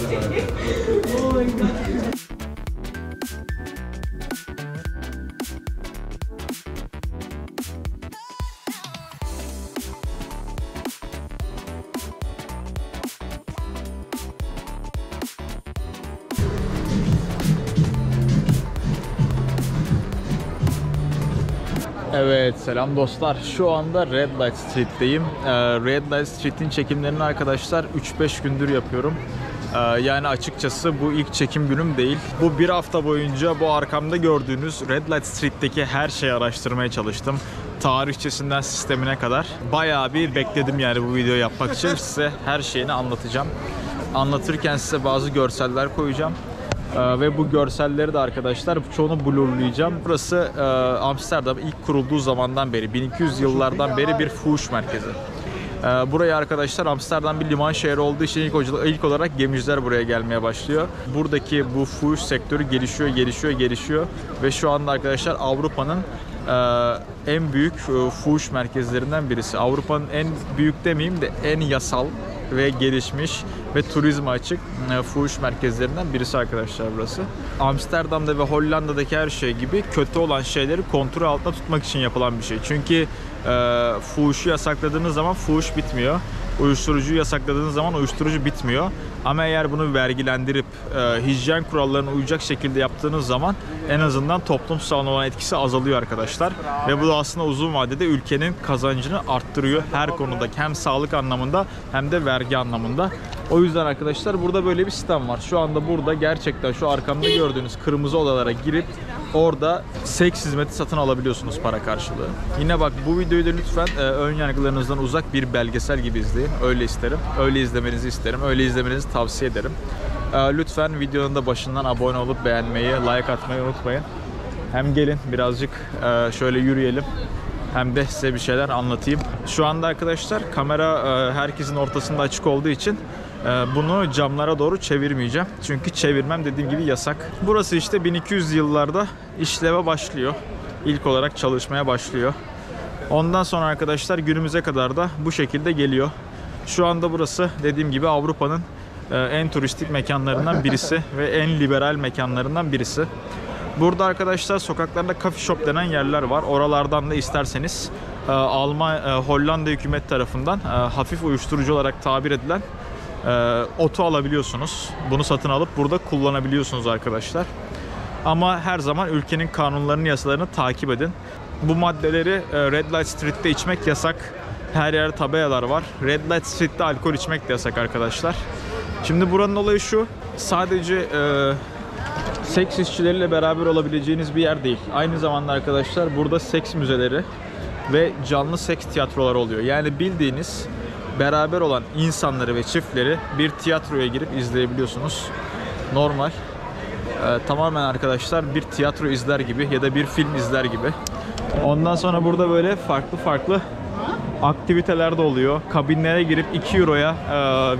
Oh my god. Evet, selam dostlar. Şu anda Red Light Street'teyim. Red Light Street'in çekimlerini arkadaşlar 3-5 gündür yapıyorum. Yani açıkçası bu ilk çekim günüm değil. Bu bir hafta boyunca bu arkamda gördüğünüz Red Light Street'teki her şeyi araştırmaya çalıştım. Tarihçesinden sistemine kadar. Bayağı bir bekledim yani bu videoyu yapmak için. Size her şeyini anlatacağım. Anlatırken size bazı görseller koyacağım. Ve bu görselleri de arkadaşlar çoğunu blurlayacağım. Burası Amsterdam ilk kurulduğu zamandan beri 1200 yıllardan beri bir fuhuş merkezi. Buraya arkadaşlar Amsterdam bir liman şehri olduğu için ilk olarak gemiciler buraya gelmeye başlıyor. Buradaki bu fuhuş sektörü gelişiyor ve şu anda arkadaşlar Avrupa'nın en büyük fuhuş merkezlerinden birisi. Avrupa'nın en büyük demeyeyim de en yasal ve gelişmiş ve turizme açık fuhuş merkezlerinden birisi arkadaşlar burası. Amsterdam'da ve Hollanda'daki her şey gibi kötü olan şeyleri kontrol altında tutmak için yapılan bir şey. Çünkü fuhuşu yasakladığınız zaman fuhuş bitmiyor. Uyuşturucuyu yasakladığınız zaman uyuşturucu bitmiyor. Ama eğer bunu vergilendirip hijyen kurallarına uyacak şekilde yaptığınız zaman en azından toplumsal olan etkisi azalıyor arkadaşlar. Ve bu da aslında uzun vadede ülkenin kazancını arttırıyor her konuda. Hem sağlık anlamında hem de vergi anlamında. O yüzden arkadaşlar burada böyle bir sistem var. Şu anda burada gerçekten şu arkamda gördüğünüz kırmızı odalara girip orada seks hizmeti satın alabiliyorsunuz para karşılığı. Yine bak bu videoyu da lütfen ön yargılarınızdan uzak bir belgesel gibi izleyin. Öyle isterim. Öyle izlemenizi isterim. Öyle izlemenizi tavsiye ederim. Lütfen videonun da başından abone olup beğenmeyi, like atmayı unutmayın. Hem gelin birazcık şöyle yürüyelim. Hem de size bir şeyler anlatayım. Şu anda arkadaşlar kamera herkesin ortasında açık olduğu için bunu camlara doğru çevirmeyeceğim. Çünkü çevirmem dediğim gibi yasak. Burası işte 1200 yıllarda işleve başlıyor. İlk olarak çalışmaya başlıyor. Ondan sonra arkadaşlar günümüze kadar da bu şekilde geliyor. Şu anda burası dediğim gibi Avrupa'nın en turistik mekanlarından birisi ve en liberal mekanlarından birisi. Burada arkadaşlar sokaklarda coffee shop denen yerler var. Oralardan da isterseniz Hollanda hükümet tarafından hafif uyuşturucu olarak tabir edilen otu alabiliyorsunuz. Bunu satın alıp burada kullanabiliyorsunuz arkadaşlar. Ama her zaman ülkenin kanunlarını, yasalarını takip edin. Bu maddeleri Red Light Street'te içmek yasak. Her yerde tabelalar var. Red Light Street'te alkol içmek de yasak arkadaşlar. Şimdi buranın olayı şu. Sadece seks işçileriyle beraber olabileceğiniz bir yer değil. Aynı zamanda arkadaşlar burada seks müzeleri ve canlı seks tiyatroları oluyor. Yani bildiğiniz beraber olan insanları ve çiftleri bir tiyatroya girip izleyebiliyorsunuz. Normal. Tamamen arkadaşlar bir tiyatro izler gibi ya da bir film izler gibi. Ondan sonra burada böyle farklı aktiviteler de oluyor. Kabinlere girip 2 euroya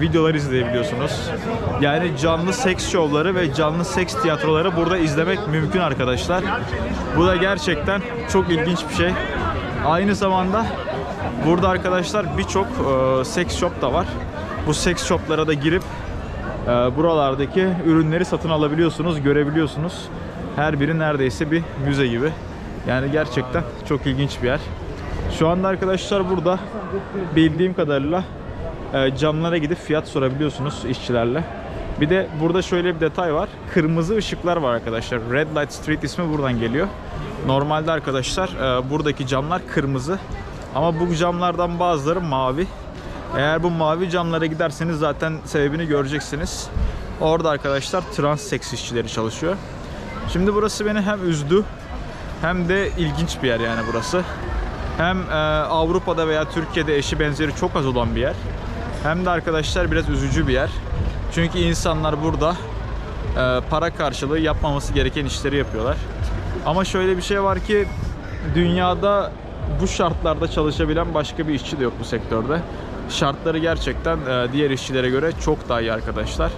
videolar izleyebiliyorsunuz. Yani canlı seks şovları ve canlı seks tiyatroları burada izlemek mümkün arkadaşlar. Bu da gerçekten çok ilginç bir şey. Aynı zamanda burada arkadaşlar birçok seks shop da var. Bu seks shoplara da girip buralardaki ürünleri satın alabiliyorsunuz, görebiliyorsunuz. Her biri neredeyse bir müze gibi. Yani gerçekten çok ilginç bir yer. Şu anda arkadaşlar burada bildiğim kadarıyla camlara gidip fiyat sorabiliyorsunuz işçilerle. Bir de burada şöyle bir detay var. Kırmızı ışıklar var arkadaşlar. Red Light Street ismi buradan geliyor. Normalde arkadaşlar buradaki camlar kırmızı. Ama bu camlardan bazıları mavi. Eğer bu mavi camlara giderseniz zaten sebebini göreceksiniz. Orada arkadaşlar trans seks işçileri çalışıyor. Şimdi burası beni hem üzdü hem de ilginç bir yer yani burası. Hem Avrupa'da veya Türkiye'de eşi benzeri çok az olan bir yer. Hem de arkadaşlar biraz üzücü bir yer. Çünkü insanlar burada para karşılığı yapmaması gereken işleri yapıyorlar. Ama şöyle bir şey var ki dünyada bu şartlarda çalışabilen başka bir işçi de yok bu sektörde. Şartları gerçekten diğer işçilere göre çok daha iyi arkadaşlar.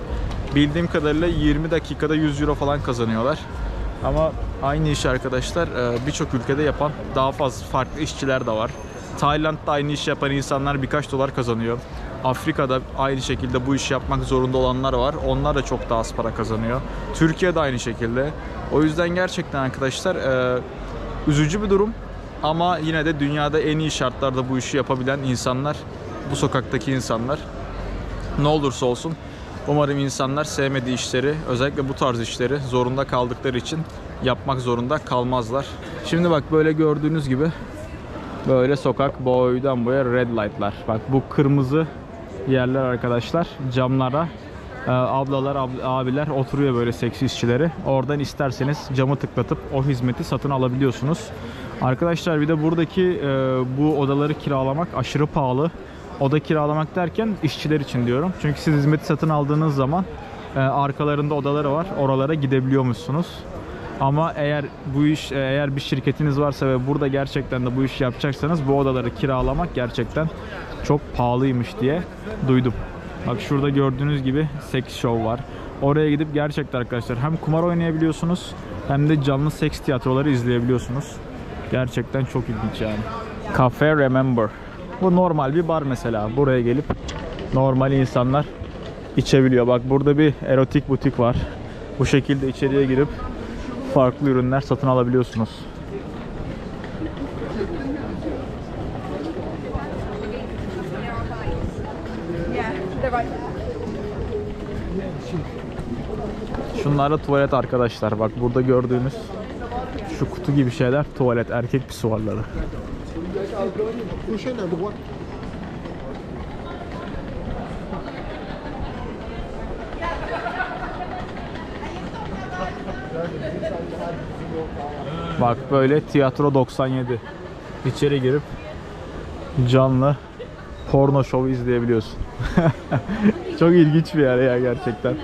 Bildiğim kadarıyla 20 dakikada 100 euro falan kazanıyorlar. Ama aynı işi arkadaşlar birçok ülkede yapan daha fazla farklı işçiler de var. Tayland'da aynı işi yapan insanlar birkaç dolar kazanıyor. Afrika'da aynı şekilde bu işi yapmak zorunda olanlar var. Onlar da çok daha az para kazanıyor. Türkiye'de aynı şekilde. O yüzden gerçekten arkadaşlar üzücü bir durum. Ama yine de dünyada en iyi şartlarda bu işi yapabilen insanlar, bu sokaktaki insanlar. Ne olursa olsun umarım insanlar sevmediği işleri, özellikle bu tarz işleri zorunda kaldıkları için yapmak zorunda kalmazlar. Şimdi bak böyle gördüğünüz gibi böyle sokak boydan boya red light'lar. Bak bu kırmızı yerler arkadaşlar, camlara ablalar, abiler oturuyor, böyle seksi işçileri. Oradan isterseniz camı tıklatıp o hizmeti satın alabiliyorsunuz. Arkadaşlar bir de buradaki bu odaları kiralamak aşırı pahalı. Oda kiralamak derken işçiler için diyorum. Çünkü siz hizmeti satın aldığınız zaman arkalarında odaları var. Oralara gidebiliyormuşsunuz. Ama eğer bir şirketiniz varsa ve burada gerçekten de bu işi yapacaksanız bu odaları kiralamak gerçekten çok pahalıymış diye duydum. Bak şurada gördüğünüz gibi seks show var. Oraya gidip gerçekten arkadaşlar hem kumar oynayabiliyorsunuz hem de canlı seks tiyatroları izleyebiliyorsunuz. Gerçekten çok ilginç yani. Cafe Remember. Bu normal bir bar mesela. Buraya gelip normal insanlar içebiliyor. Bak burada bir erotik butik var. Bu şekilde içeriye girip farklı ürünler satın alabiliyorsunuz. Şunlar da tuvalet arkadaşlar. Bak burada gördüğünüz şu kutu gibi şeyler tuvalet, erkek pisuarları. Bak böyle tiyatro 97. İçeri girip canlı porno şovu izleyebiliyorsun. Çok ilginç bir yer ya gerçekten.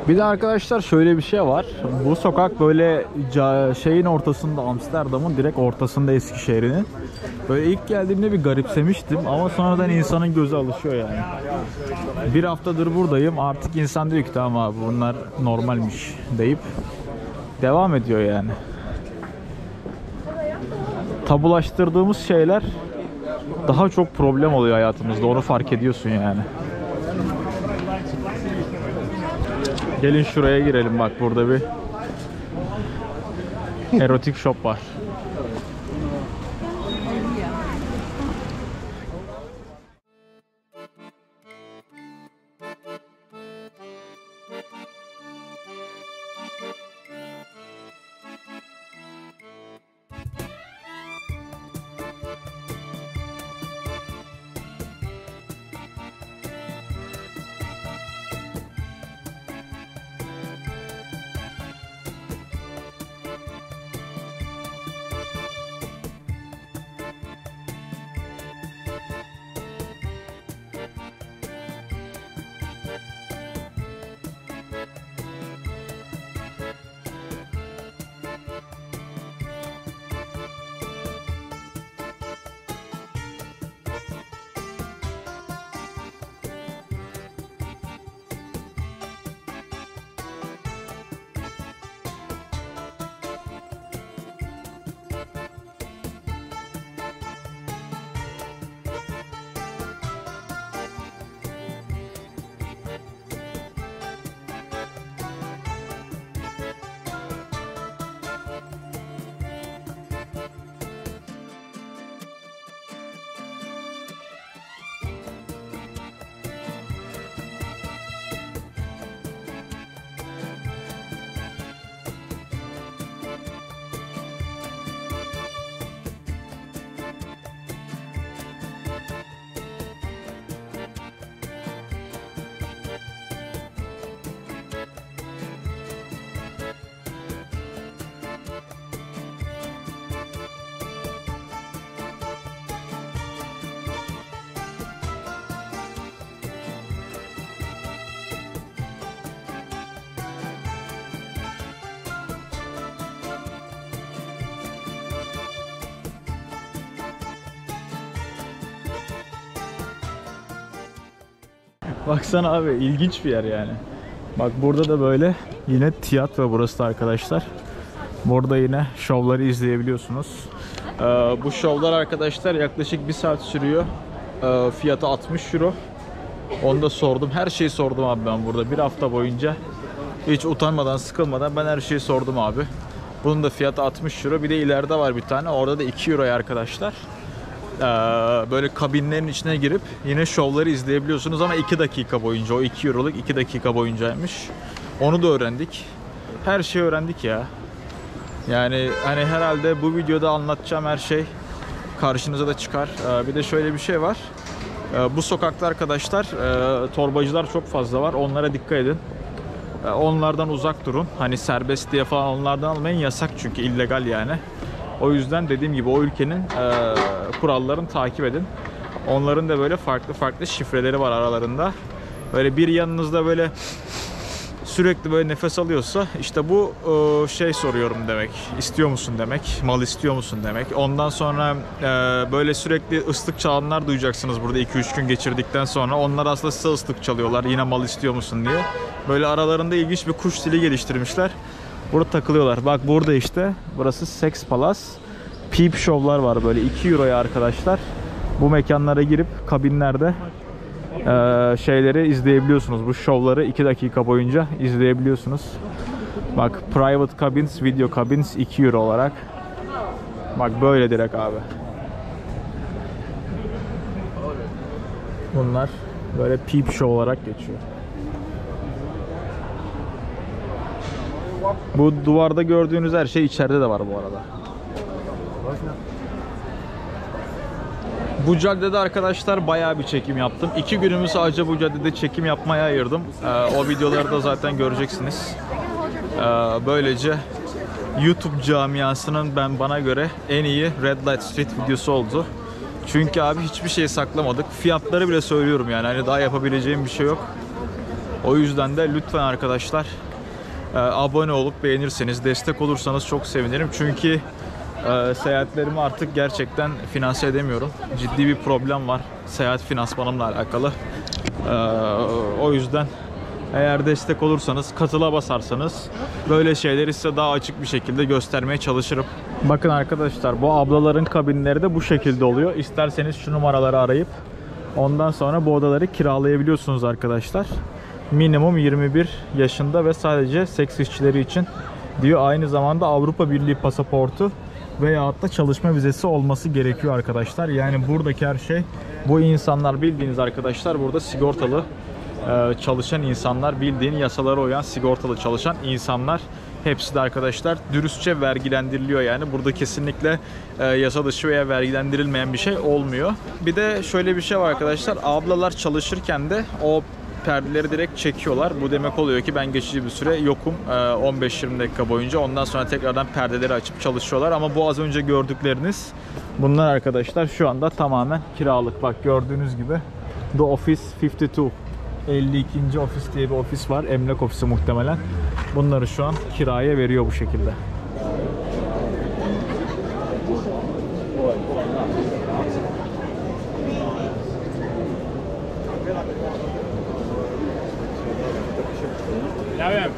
Bir de arkadaşlar şöyle bir şey var. Bu sokak böyle şeyin ortasında, Amsterdam'ın direkt ortasında, Eskişehir'in. Böyle ilk geldiğimde bir garipsemiştim ama sonradan insanın gözü alışıyor yani. Bir haftadır buradayım. Artık insan diyor ki tamam abi bunlar normalmiş deyip devam ediyor yani. Tabulaştırdığımız şeyler daha çok problem oluyor hayatımızda. Onu fark ediyorsun yani. Gelin şuraya girelim, bak burada bir erotik shop var. Baksana abi, ilginç bir yer yani. Bak burada da böyle yine tiyatro burası da arkadaşlar. Burada yine şovları izleyebiliyorsunuz. Bu şovlar arkadaşlar yaklaşık 1 saat sürüyor. Fiyatı 60 euro. Onu da sordum. Her şeyi sordum abi ben burada. 1 hafta boyunca hiç utanmadan, sıkılmadan ben her şeyi sordum abi. Bunun da fiyatı 60 euro. Bir de ileride var bir tane. Orada da 2 euroya arkadaşlar. Böyle kabinlerin içine girip yine şovları izleyebiliyorsunuz ama 2 dakika boyunca. O 2 euroluk 2 dakika boyuncaymış. Onu da öğrendik. Her şeyi öğrendik ya. Yani hani herhalde bu videoda anlatacağım her şey karşınıza da çıkar. Bir de şöyle bir şey var. Bu sokakta arkadaşlar torbacılar çok fazla var. Onlara dikkat edin. Onlardan uzak durun. Hani serbest diye falan onlardan almayın. Yasak çünkü, illegal yani. O yüzden dediğim gibi o ülkenin kurallarını takip edin. Onların da böyle farklı farklı şifreleri var aralarında. Böyle bir yanınızda böyle sürekli böyle nefes alıyorsa işte bu şey soruyorum demek. İstiyor musun demek. Mal istiyor musun demek. Ondan sonra böyle sürekli ıslık çalanlar duyacaksınız burada 2-3 gün geçirdikten sonra. Onlar aslında size ıslık çalıyorlar. Yine mal istiyor musun diye. Böyle aralarında ilginç bir kuş dili geliştirmişler. Burada takılıyorlar. Bak burada işte. Burası Sex Palace. Peep show'lar var böyle 2 euroya arkadaşlar. Bu mekanlara girip kabinlerde şeyleri izleyebiliyorsunuz. Bu şovları 2 dakika boyunca izleyebiliyorsunuz. Bak private cabins, video cabins 2 euro olarak. Bak böyle direkt abi. Bunlar böyle peep show olarak geçiyor. Bu duvarda gördüğünüz her şey içeride de var bu arada. Bu caddede arkadaşlar bayağı bir çekim yaptım. 2 günümü sadece bu caddede çekim yapmaya ayırdım. O videoları da zaten göreceksiniz. Böylece YouTube camiasının bana göre en iyi Red Light Street videosu oldu. Çünkü abi hiçbir şey saklamadık. Fiyatları bile söylüyorum yani. Hani daha yapabileceğim bir şey yok. O yüzden de lütfen arkadaşlar abone olup beğenirseniz, destek olursanız çok sevinirim. Çünkü seyahatlerimi artık gerçekten finanse edemiyorum. Ciddi bir problem var seyahat finansmanımla alakalı. O yüzden eğer destek olursanız, katıla basarsanız böyle şeyleri size daha açık bir şekilde göstermeye çalışırım. Bakın arkadaşlar, bu ablaların kabinleri de bu şekilde oluyor. İsterseniz şu numaraları arayıp ondan sonra bu odaları kiralayabiliyorsunuz arkadaşlar. Minimum 21 yaşında ve sadece seks işçileri için diyor. Aynı zamanda Avrupa Birliği pasaportu veyahut da çalışma vizesi olması gerekiyor arkadaşlar. Yani buradaki her şey, bu insanlar bildiğiniz arkadaşlar burada sigortalı çalışan insanlar, bildiğin yasalara uyan sigortalı çalışan insanlar. Hepsi de arkadaşlar dürüstçe vergilendiriliyor yani. Burada kesinlikle yasa dışı veya vergilendirilmeyen bir şey olmuyor. Bir de şöyle bir şey var arkadaşlar. Ablalar çalışırken de o perdeleri direkt çekiyorlar. Bu demek oluyor ki ben geçici bir süre yokum 15-20 dakika boyunca. Ondan sonra tekrardan perdeleri açıp çalışıyorlar. Ama bu az önce gördükleriniz, bunlar arkadaşlar şu anda tamamen kiralık. Bak gördüğünüz gibi The Office 52, 52. ofis diye bir ofis var. Emlak ofisi muhtemelen. Bunları şu an kiraya veriyor bu şekilde. Ja wiem.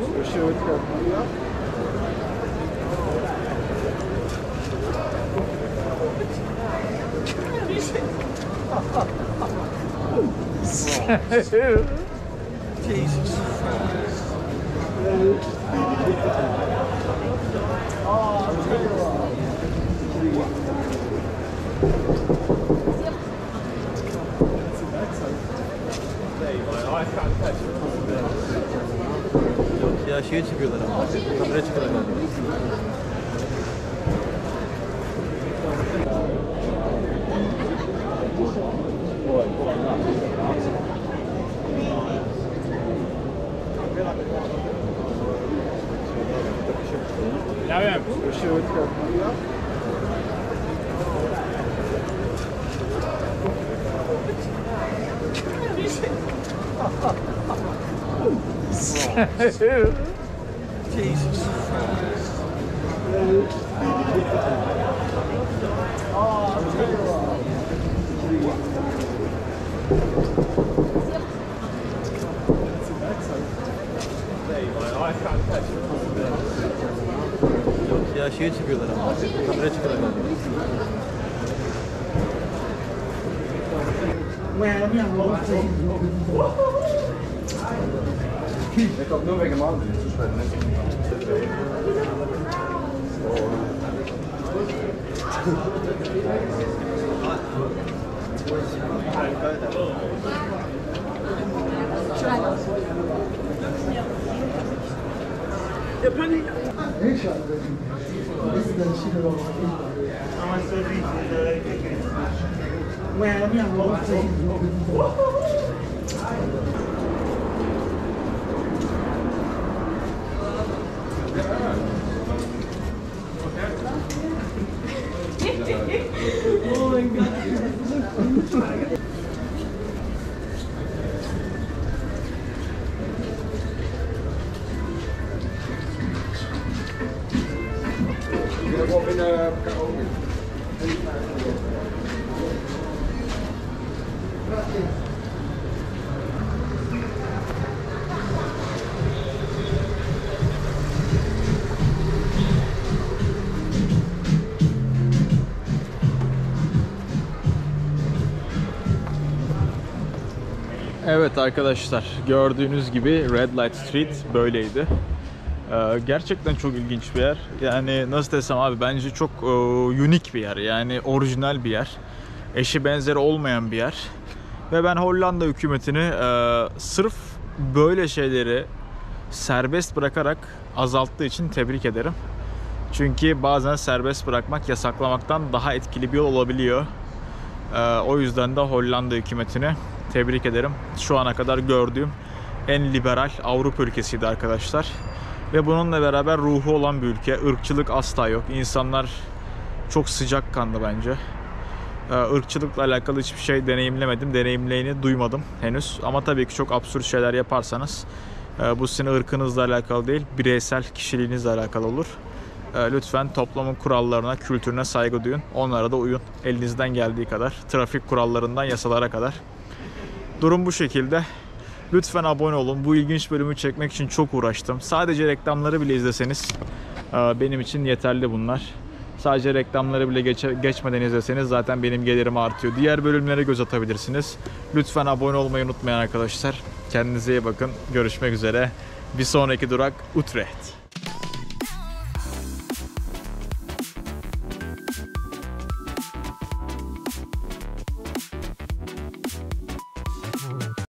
Jesus. Ya şeye çıkıyorlar ama. Kamera çıkıyorlar. Ja wiem. Jesus. Ya şeye çıkıyorlar ama. Kamera çıkıyorlar galiba. Ik had nur wegen Mann, zu spät, Evet arkadaşlar, gördüğünüz gibi Red Light Street böyleydi. Gerçekten çok ilginç bir yer. Yani nasıl desem abi, bence çok unik bir yer. Yani orijinal bir yer. Eşi benzeri olmayan bir yer. Ve ben Hollanda hükümetini sırf böyle şeyleri serbest bırakarak azalttığı için tebrik ederim. Çünkü bazen serbest bırakmak yasaklamaktan daha etkili bir yol olabiliyor. O yüzden de Hollanda hükümetini tebrik ederim. Şu ana kadar gördüğüm en liberal Avrupa ülkesiydi arkadaşlar. Ve bununla beraber ruhu olan bir ülke. Irkçılık asla yok. İnsanlar çok sıcakkanlı bence. Irkçılıkla alakalı hiçbir şey deneyimlemedim. Deneyimleyeni duymadım henüz. Ama tabii ki çok absürt şeyler yaparsanız bu sizin ırkınızla alakalı değil, bireysel kişiliğinizle alakalı olur. Lütfen toplumun kurallarına, kültürüne saygı duyun. Onlara da uyun. Elinizden geldiği kadar. Trafik kurallarından yasalara kadar. Durum bu şekilde. Lütfen abone olun. Bu ilginç bölümü çekmek için çok uğraştım. Sadece reklamları bile izleseniz benim için yeterli bunlar. Sadece reklamları bile geçmeden izleseniz zaten benim gelirim artıyor. Diğer bölümlere göz atabilirsiniz. Lütfen abone olmayı unutmayın arkadaşlar. Kendinize iyi bakın. Görüşmek üzere. Bir sonraki durak Utrecht.